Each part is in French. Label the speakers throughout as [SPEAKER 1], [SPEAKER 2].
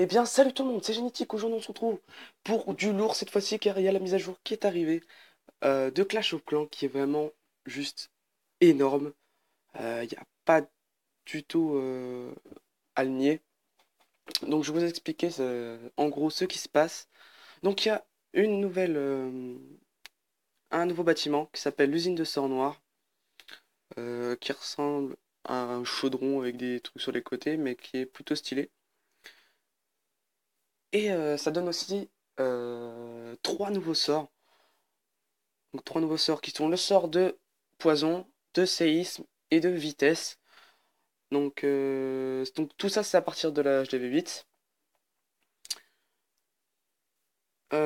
[SPEAKER 1] Eh bien, salut tout le monde, c'est Génétique. Aujourd'hui, on se retrouve pour du lourd cette fois-ci, car il y a la mise à jour qui est arrivée de Clash of Clans qui est vraiment juste énorme. Il n'y a pas du tout à le nier. Donc, je vais vous expliquer en gros ce qui se passe. Donc, il y a une nouvelle, un nouveau bâtiment qui s'appelle l'usine de Sort Noir, qui ressemble à un chaudron avec des trucs sur les côtés, mais qui est plutôt stylé. Et ça donne aussi trois nouveaux sorts. Donc trois nouveaux sorts qui sont le sort de poison, de séisme et de vitesse. Donc tout ça c'est à partir de la HDV8.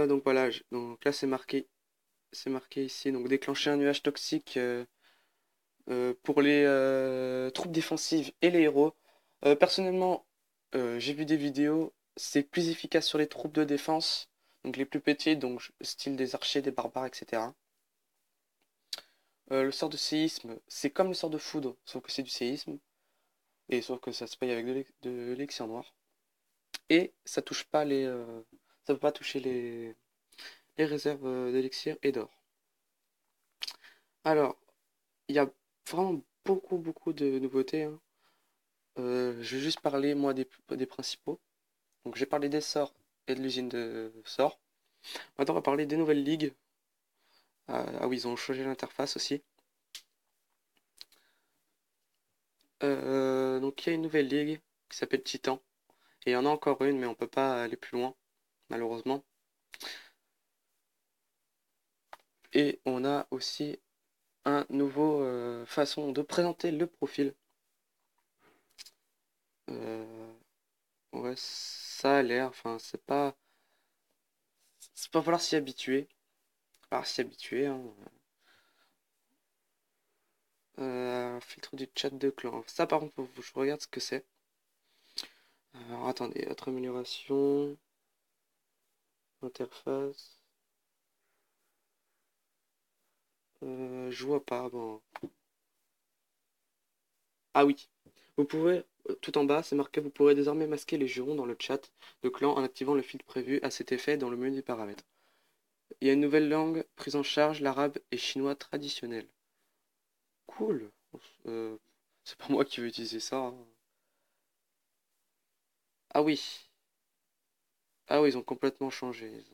[SPEAKER 1] Donc voilà, donc là c'est marqué ici, donc déclencher un nuage toxique pour les troupes défensives et les héros. Personnellement, j'ai vu des vidéos, c'est plus efficace sur les troupes de défense, donc les plus petites, donc style des archers, des barbares, etc. Le sort de séisme, c'est comme le sort de foudre, sauf que c'est du séisme. Et sauf que ça se paye avec de l'élixir noir. Et ça touche pas ça peut pas toucher les réserves d'élixir et d'or. Alors, il y a vraiment beaucoup de nouveautés, hein. Je vais juste parler moi des principaux. Donc j'ai parlé des sorts et de l'usine de sorts. Maintenant on va parler des nouvelles ligues. Ah oui, ils ont changé l'interface aussi. Donc il y a une nouvelle ligue qui s'appelle Titan. Et il y en a encore une, mais on peut pas aller plus loin, malheureusement. Et on a aussi un nouveau façon de présenter le profil. Euh, ouais, ça a l'air, enfin, c'est pas falloir s'y habituer. Falloir s'y habituer, hein. Filtre du chat de clan. Ça, par contre, faut que je regarde ce que c'est. Alors, attendez, autre amélioration, interface. Je vois pas, bon. Ah oui, vous pouvez, tout en bas, c'est marqué, vous pourrez désormais masquer les jurons dans le chat de clan en activant le filtre prévu à cet effet dans le menu des paramètres. Il y a une nouvelle langue prise en charge, l'arabe et chinois traditionnel. Cool. Euh, c'est pas moi qui veux utiliser ça, hein. Ah oui. Ah oui, ils ont complètement changé.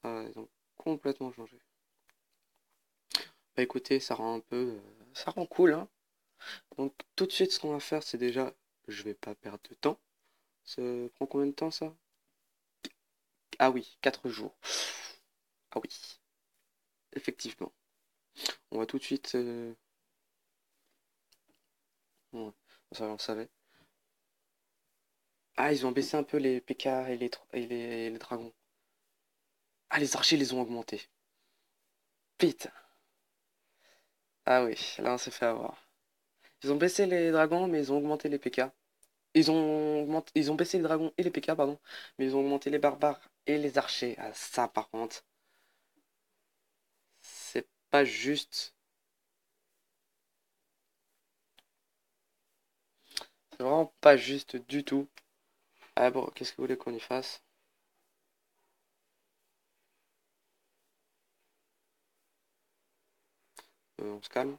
[SPEAKER 1] Ils ont complètement changé. Bah écoutez, ça rend un peu... ça rend cool, hein. Donc tout de suite, ce qu'on va faire, c'est déjà... Je vais pas perdre de temps. Ça prend combien de temps, ça? Ah oui, 4 jours. Ah oui, effectivement. On va tout de suite... ouais, ça, on le savait. Ah, ils ont baissé un peu les PK et les dragons. Ah, les archers les ont augmentés. Vite. Ah oui, là on s'est fait avoir. Ils ont baissé les dragons, mais ils ont augmenté les PK. Ils ont baissé les dragons et les PK, pardon, mais ils ont augmenté les barbares et les archers. Ah, ça, par contre, c'est pas juste. C'est vraiment pas juste du tout. Ah bon, qu'est-ce que vous voulez qu'on y fasse? On se calme.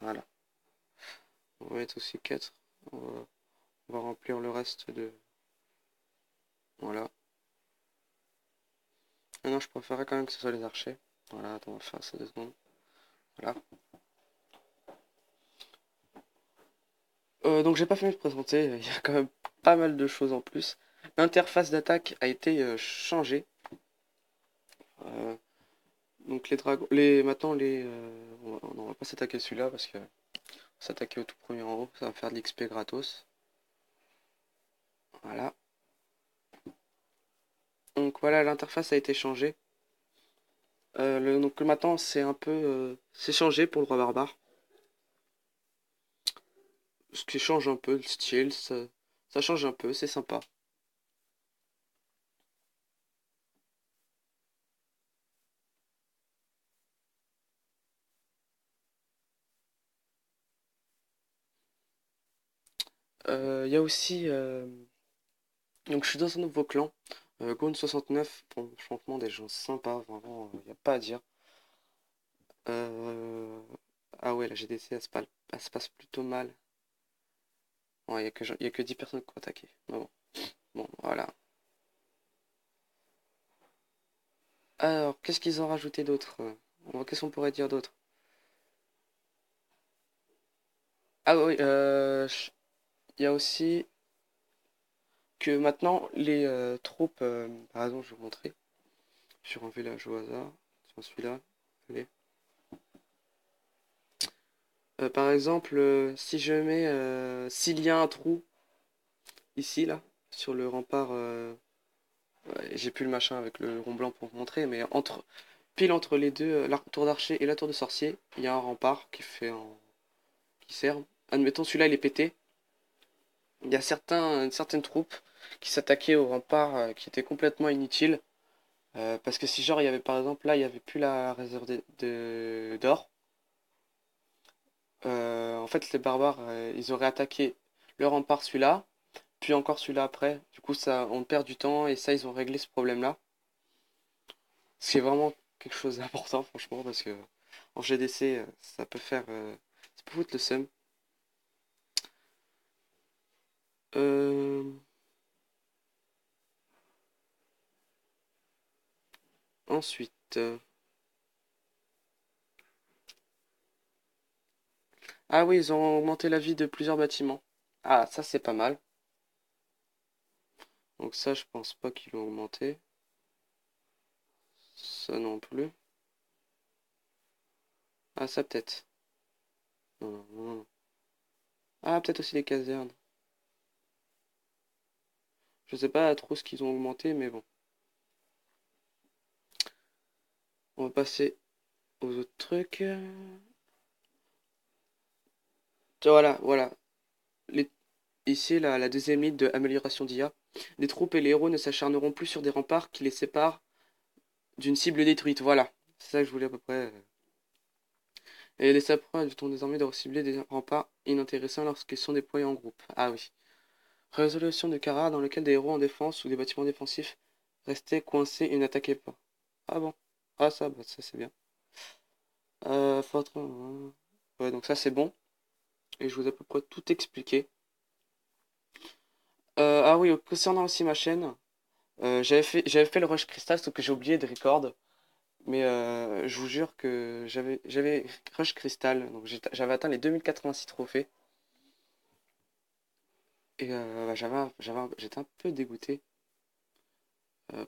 [SPEAKER 1] Voilà. On va mettre aussi 4. On va remplir le reste de. Voilà. Ah non, je préférerais quand même que ce soit les archers. Voilà, attends, on va faire ça 2 secondes. Voilà. Donc j'ai pas fini de présenter, il y a quand même pas mal de choses en plus. L'interface d'attaque a été changée. Euh, donc les dragons, maintenant on va pas s'attaquer celui-là parce que s'attaquer au tout premier en haut, ça va faire de l'XP gratos. Voilà. Donc voilà, l'interface a été changée. Donc maintenant c'est un peu, c'est changé pour le roi barbare. Ce qui change un peu le style, ça change un peu, c'est sympa. Il y a aussi... donc je suis dans un nouveau clan. Gone69, bon, franchement, des gens sympas, vraiment, il n'y a pas à dire. Euh, Ah ouais, la GDC, elle se passe plutôt mal. Ouais, y a que 10 personnes qui ont attaqué. Mais bon, bon, voilà. Alors, qu'est-ce qu'ils ont rajouté d'autre? Qu'est-ce qu'on pourrait dire d'autre? Ah oui, il y a aussi que maintenant, les troupes... par exemple, je vais vous montrer. Sur un village au hasard. Sur celui-là. Allez. Par exemple, si je mets... s'il y a un trou, ici, là, sur le rempart... ouais, j'ai plus le machin avec le rond blanc pour vous montrer, mais pile entre les deux, la tour d'archer et la tour de sorcier, il y a un rempart qui sert. Admettons, celui-là, il est pété. Il y a certaines troupes qui s'attaquaient au rempart qui étaient complètement inutiles. Parce que si genre il y avait par exemple là il y avait plus la réserve d'or, en fait les barbares ils auraient attaqué le rempart celui-là, puis encore celui-là après. Du coup ça on perd du temps et ça ils ont réglé ce problème-là. C'est vraiment quelque chose d'important franchement parce que en GDC ça peut faire ça peut foutre le seum. Euh, Ensuite ah oui ils ont augmenté la vie de plusieurs bâtiments. Ah ça c'est pas mal. Donc ça je pense pas qu'ils l'ont augmenté. Ça non plus. Ah, ça peut-être. Non, non, non. Ah, peut-être aussi les casernes. Je sais pas trop ce qu'ils ont augmenté, mais bon. On va passer aux autres trucs. Tiens, voilà, voilà. Les- Ici, la deuxième ligne de amélioration d'IA. Les troupes et les héros ne s'acharneront plus sur des remparts qui les séparent d'une cible détruite. Voilà. C'est ça que je voulais à peu près. Et les saprons éviteront désormais de cibler des remparts inintéressants lorsqu'ils sont déployés en groupe. Ah oui. Résolution de Kara dans lequel des héros en défense ou des bâtiments défensifs restaient coincés et n'attaquaient pas. Ah bon. Ah ça, bah, ça c'est bien. Ouais, donc ça c'est bon. Et je vous ai à peu près tout expliqué. Ah oui, concernant aussi ma chaîne, j'avais fait le Rush Crystal, sauf que j'ai oublié de record. Mais je vous jure que j'avais Rush Crystal, donc j'avais atteint les 2086 trophées. Et bah, j'étais un peu dégoûté.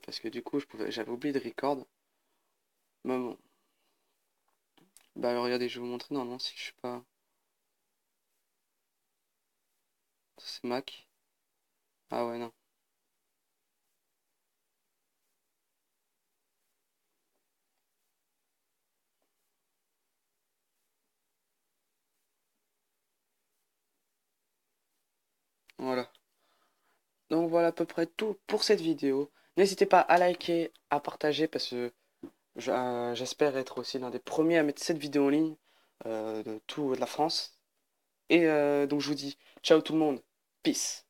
[SPEAKER 1] Parce que du coup, j'avais oublié de record. Mais bon, bah regardez, je vais vous montrer normalement si je suis pas. C'est Mac. Ah ouais, non. Voilà. Donc voilà à peu près tout pour cette vidéo. N'hésitez pas à liker, à partager parce que j'espère être aussi l'un des premiers à mettre cette vidéo en ligne de toute la France. Et donc je vous dis ciao tout le monde, peace.